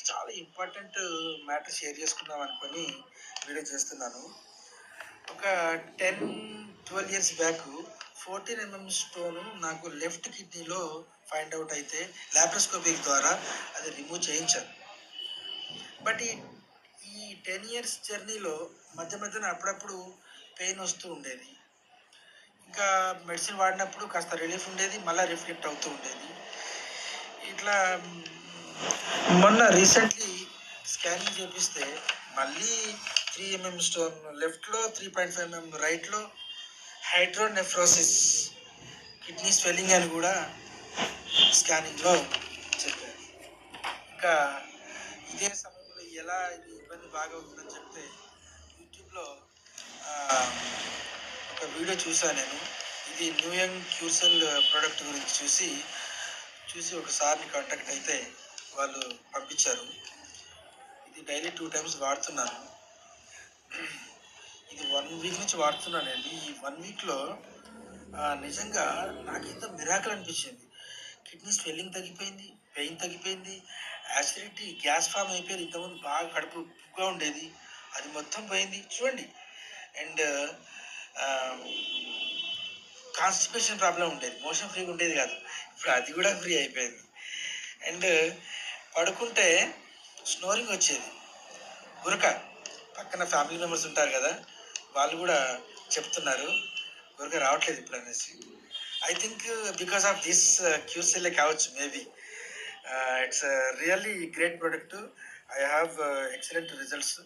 చాలా important matter share చేసుకుందాం అనుకొని వీడియో చేస్తున్నాను. ఒక 10-12 ఇయర్స్ బ్యాక్ 14 mm స్టోను నాకు లెఫ్ట్ కిడ్నీలో ఫైండ్ అవుట్ అయితే లాప్రోస్కోపిక్ ద్వారా అది రిమూవ్ చేయించాను. బట్ ఈ 10 ఇయర్స్ జర్నీలో మధ్యన అప్పుడప్పుడు పెయిన్ వస్తూ ఉండేది. ఇంకా మెడిసిన్ వాడినప్పుడు కాస్త రిలీఫ్ ఉండేది, మళ్ళీ రిఫ్లెక్ట్ అవుతూ ఉండేది. ఇట్లా మొన్న రీసెంట్లీ స్కానింగ్ చేపిస్తే మళ్ళీ 3 mm స్టోన్ లెఫ్ట్లో, 3.5 mm రైట్లో, హైడ్రోనెఫ్రోసిస్, కిడ్నీ స్వెల్లింగ్ అని కూడా స్కానింగ్లో చెప్పారు. ఇంకా ఇదే సమయంలో ఎలా ఇది ఇబ్బంది బాగా అవుతుందని చెప్తే యూట్యూబ్లో ఒక వీడియో చూసాను నేను. ఇది న్యూ యంగ్ క్యూర్సెల్ ప్రోడక్ట్ గురించి చూసి ఒక సార్ని కాంటాక్ట్ అయితే వాళ్ళు పంపించారు. ఇది డైలీ 2 times వాడుతున్నాను. ఇది 1 week నుంచి వాడుతున్నానండి. ఈ 1 weekలో నిజంగా నాకు ఎంత మిరాకిల్ అనిపించింది. కిడ్నీ స్వెల్లింగ్ తగ్గిపోయింది, పెయిన్ తగ్గిపోయింది, యాసిడిటీ గ్యాస్ ఫామ్ అయిపోయింది. ఇంతకుముందు బాగా కడుపు ఉప్పుగా ఉండేది, అది మొత్తం పోయింది చూడండి. అండ్ కాన్స్టిపేషన్ ప్రాబ్లం ఉండేది, మోషన్ ఫ్రీగా ఉండేది కాదు, ఇప్పుడు అది కూడా ఫ్రీ అయిపోయింది. అండ్ పడుకుంటే స్నోరింగ్ వచ్చేది, గురక. పక్కన ఫ్యామిలీ మెంబర్స్ ఉంటారు కదా, వాళ్ళు కూడా చెప్తున్నారు గురక రావట్లేదు ఇప్పుడు అనేసి. I think because of this క్యూసెల్లే కావచ్చు maybe. It's really great product. I have excellent results.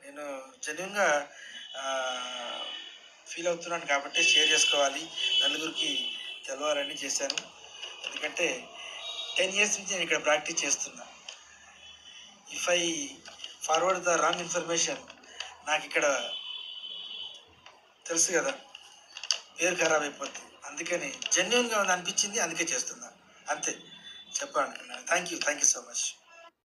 నేను జెన్యున్గా ఫీల్ అవుతున్నాను కాబట్టి షేర్ చేసుకోవాలి, నలుగురికి తెలవాలని చేశాను. ఎందుకంటే 10 years నుంచి నేను ఇక్కడ ప్రాక్టీస్ చేస్తున్నా. If I forward the wrong information, నాకు ఇక్కడ తెలుసు కదా పేరు ఖరాబ్ అయిపోతుంది. అందుకని జెన్యున్గా అనిపించింది, అందుకే చేస్తున్నా, అంతే చెప్పాలనుకున్నాను. Thank you so much.